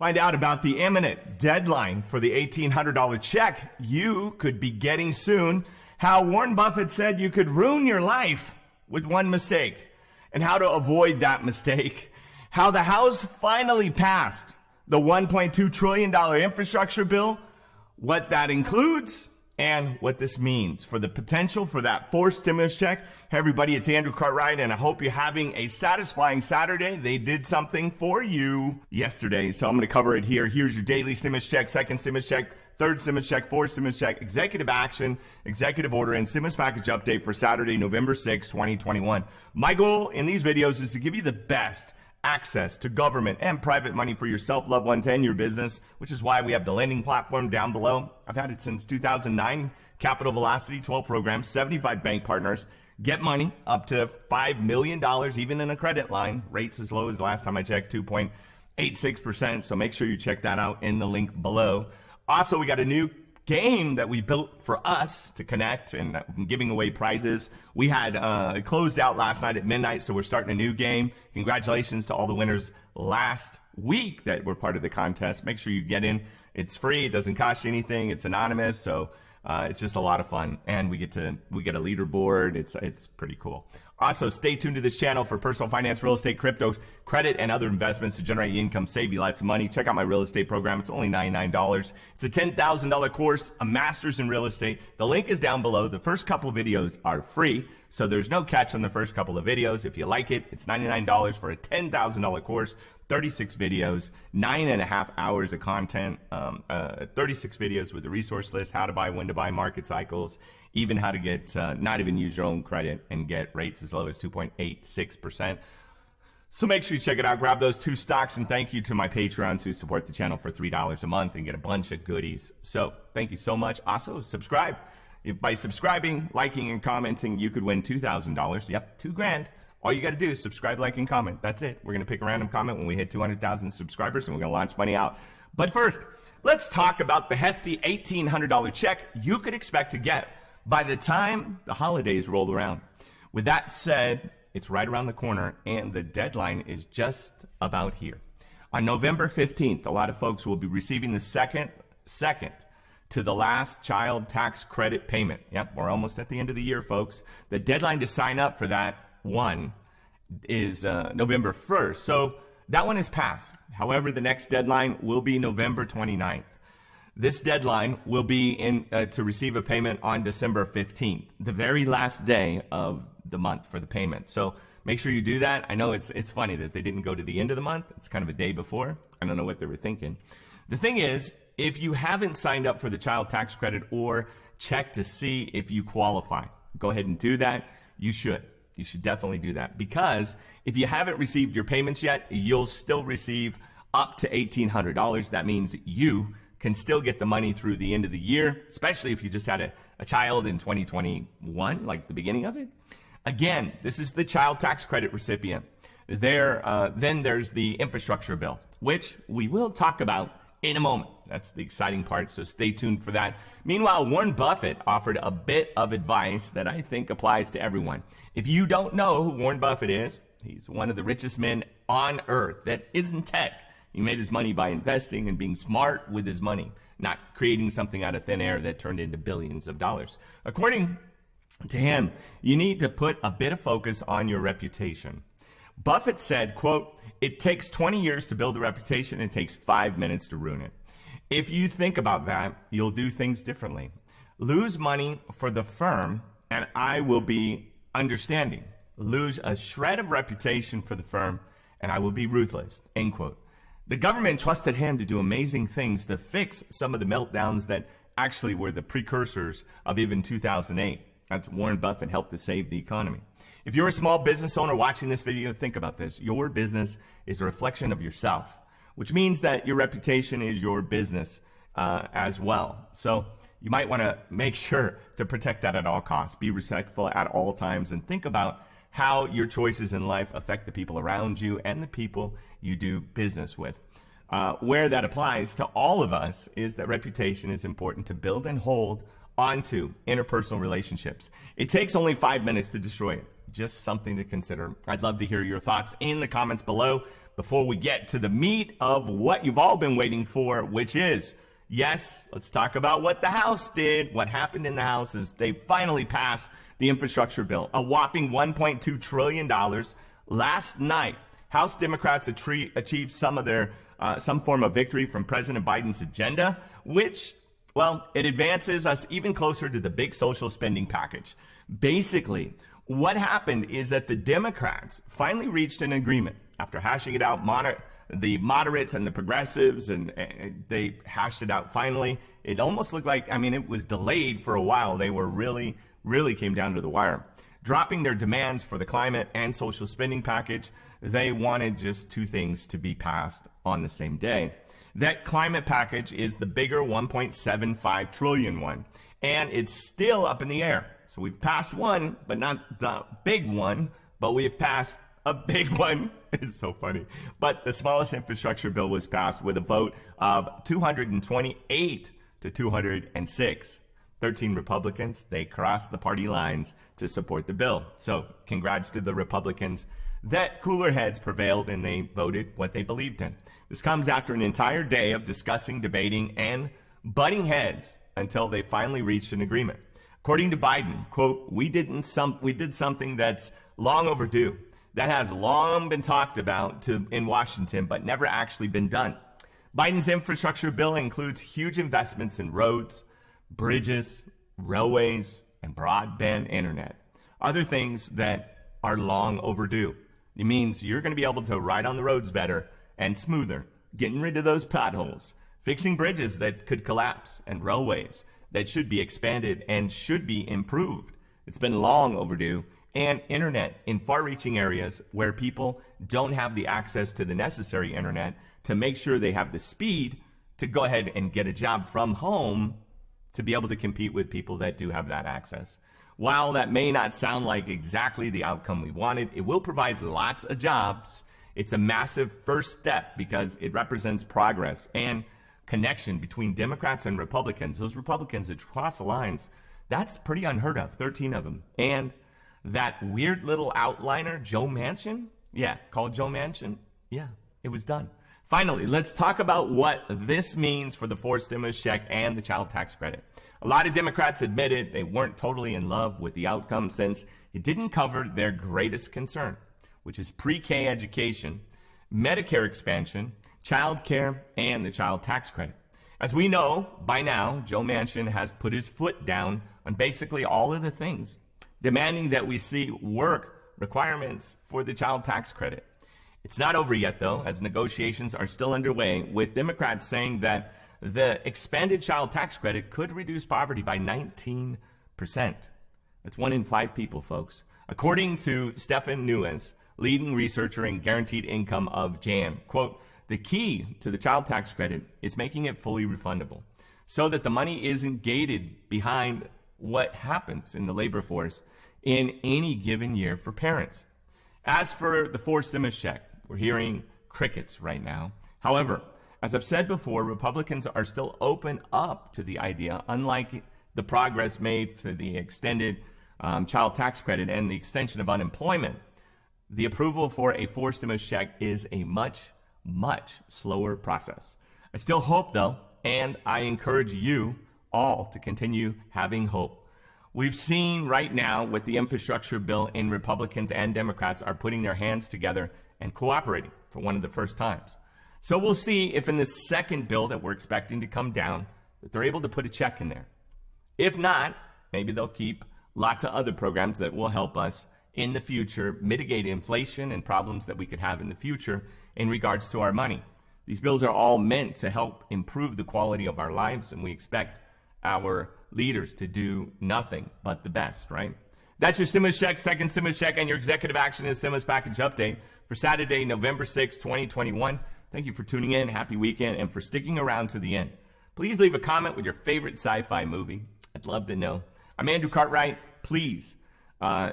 Find out about the imminent deadline for the $1,800 check you could be getting soon, how Warren Buffett said you could ruin your life with one mistake, and how to avoid that mistake, how the House finally passed the $1.2 trillion infrastructure bill, what that includes, and what this means for the potential for that fourth stimulus check. Hey everybody, it's Andrew Cartwright, and I hope you're having a satisfying Saturday. They did something for you yesterday, so I'm going to cover it here. Here's your daily stimulus check, second stimulus check, third stimulus check, fourth stimulus check, executive action, executive order, and stimulus package update for Saturday, November 6, 2021. My goal in these videos is to give you the best access to government and private money for yourself, loved ones, and your business, which is why we have the lending platform down below. I've had it since 2009. Capital Velocity, 12 programs, 75 bank partners. Get money up to $5 million, even in a credit line. Rates as low as last time I checked, 2.86%. So make sure you check that out in the link below. Also, we got a new game that we built for us to connect, and I'm giving away prizes. We had it closed out last night at midnight, so we're starting a new game. Congratulations to all the winners last week that were part of the contest. Make sure you get in. It's free. It doesn't cost you anything. It's anonymous, so it's just a lot of fun, and we get a leaderboard. It's pretty cool. Also, stay tuned to this channel for personal finance, real estate, crypto, credit, and other investments to generate income, save you lots of money. Check out my real estate program. It's only $99. It's a $10,000 course, a master's in real estate. The link is down below. The first couple videos are free, so there's no catch on the first couple of videos. If you like it, it's $99 for a $10,000 course, 36 videos, 9.5 hours of content, 36 videos with a resource list, how to buy, when to buy, market cycles, even how to get, not even use your own credit and get rates as low as 2.86%. So make sure you check it out. Grab those two stocks, and thank you to my Patreons who support the channel for $3 a month and get a bunch of goodies. So thank you so much. Also, subscribe. By subscribing, liking, and commenting, you could win $2,000. Yep, $2,000. All you got to do is subscribe, like, and comment. That's it. We're going to pick a random comment when we hit 200,000 subscribers, and we're going to launch money out. But first, let's talk about the hefty $1,800 check you could expect to get by the time the holidays roll around. With that said, it's right around the corner, and the deadline is just about here. On November 15th, a lot of folks will be receiving the second to the last child tax credit payment. Yep, we're almost at the end of the year, folks. The deadline to sign up for that one is November 1st. So that one is passed. However, the next deadline will be November 29th. This deadline will be in to receive a payment on December 15th, the very last day of the month for the payment. So make sure you do that. I know it's funny that they didn't go to the end of the month. It's kind of a day before. I don't know what they were thinking. The thing is, if you haven't signed up for the child tax credit or check to see if you qualify, go ahead and do that. You should. You should definitely do that, because if you haven't received your payments yet, you'll still receive up to $1,800. That means you can still get the money through the end of the year, especially if you just had a child in 2021, like the beginning of it. Again, this is the child tax credit recipient. Then there's the infrastructure bill, which we will talk about in a moment. That's the exciting part, so stay tuned for that. Meanwhile, Warren Buffett offered a bit of advice that I think applies to everyone. If you don't know who Warren Buffett is, he's one of the richest men on earth that isn't tech. He made his money by investing and being smart with his money, not creating something out of thin air that turned into billions of dollars. According to him, you need to put a bit of focus on your reputation. Buffett said, quote, "It takes 20 years to build a reputation, and it takes 5 minutes to ruin it." If you think about that, you'll do things differently. Lose money for the firm, and I will be understanding. Lose a shred of reputation for the firm, and I will be ruthless, end quote. The government trusted him to do amazing things to fix some of the meltdowns that actually were the precursors of even 2008. That's Warren Buffett helped to save the economy. If you're a small business owner watching this video, think about this. Your business is a reflection of yourself, which means that your reputation is your business as well. So you might want to make sure to protect that at all costs. Be respectful at all times, and think about how your choices in life affect the people around you and the people you do business with. Where that applies to all of us is that reputation is important to build and hold onto interpersonal relationships. It takes only 5 minutes to destroy it. Just something to consider. I'd love to hear your thoughts in the comments below before we get to the meat of what you've all been waiting for, which is, yes, let's talk about what the House did. What happened in the House is they finally passed the infrastructure bill, a whopping $1.2 trillion. Last night, House Democrats achieved some form of victory from President Biden's agenda, which, well, it advances us even closer to the big social spending package. Basically, what happened is that the Democrats finally reached an agreement after hashing it out. The moderates and the progressives, and they hashed it out finally. It almost looked like, it was delayed for a while. They were really came down to the wire. Dropping their demands for the climate and social spending package, they wanted just two things to be passed on the same day. That climate package is the bigger 1.75 trillion one, and it's still up in the air. So we've passed one, but not the big one, but we've passed a big one. It's so funny. But the smallest infrastructure bill was passed with a vote of 228 to 206. 13 Republicans, they crossed the party lines to support the bill. So congrats to the Republicans that cooler heads prevailed and they voted what they believed in. This comes after an entire day of discussing, debating, and butting heads until they finally reached an agreement. According to Biden, quote, we did something that's long overdue, that has long been talked about in Washington, but never actually been done. Biden's infrastructure bill includes huge investments in roads, bridges, railways, and broadband internet. Other things that are long overdue. It means you're going to be able to ride on the roads better and smoother, getting rid of those potholes, fixing bridges that could collapse, and railways that should be expanded and should be improved. It's been long overdue. And internet in far-reaching areas where people don't have the access to the necessary internet to make sure they have the speed to go ahead and get a job from home to be able to compete with people that do have that access. While that may not sound like exactly the outcome we wanted, it will provide lots of jobs. It's a massive first step because it represents progress and connection between Democrats and Republicans. Those Republicans that cross the lines, that's pretty unheard of, 13 of them. And that weird little outliner, Joe Manchin? Yeah, called Joe Manchin? Yeah, it was done. Finally, let's talk about what this means for the forced stimulus check and the child tax credit. A lot of Democrats admitted they weren't totally in love with the outcome since it didn't cover their greatest concern, which is pre-K education, Medicare expansion, child care, and the child tax credit. As we know by now, Joe Manchin has put his foot down on basically all of the things, demanding that we see work requirements for the child tax credit. It's not over yet, though, as negotiations are still underway, with Democrats saying that the expanded child tax credit could reduce poverty by 19%. That's 1 in 5 people, folks. According to Stefan Nuez, leading researcher in guaranteed income of JAM, quote, the key to the child tax credit is making it fully refundable so that the money isn't gated behind what happens in the labor force in any given year for parents. As for the forced stimulus check, we're hearing crickets right now. However, as I've said before, Republicans are still open up to the idea, unlike the progress made for the extended child tax credit and the extension of unemployment. The approval for a forced stimulus check is a much slower process. I still hope, though, and I encourage you all to continue having hope. We've seen right now with the infrastructure bill in Republicans and Democrats are putting their hands together and cooperating for one of the first times. So we'll see if in the second bill that we're expecting to come down, that they're able to put a check in there. If not, maybe they'll keep lots of other programs that will help us in the future mitigate inflation and problems that we could have in the future in regards to our money. These bills are all meant to help improve the quality of our lives, and we expect our leaders to do nothing but the best, right? That's your stimulus check, second stimulus check, and your executive action and stimulus package update for Saturday, November 6, 2021. Thank you for tuning in. Happy weekend, and for sticking around to the end. Please leave a comment with your favorite sci-fi movie. I'd love to know. I'm Andrew Cartwright. Please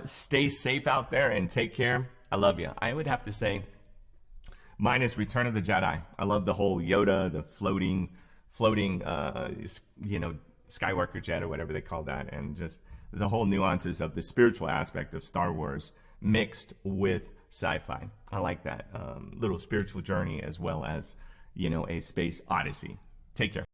stay safe out there and take care. I love you. I would have to say, minus Return of the Jedi. I love the whole Yoda, the floating, Skywalker jet or whatever they call that, and just the whole nuances of the spiritual aspect of Star Wars mixed with sci-fi. I like that little spiritual journey as well as, a space odyssey. Take care.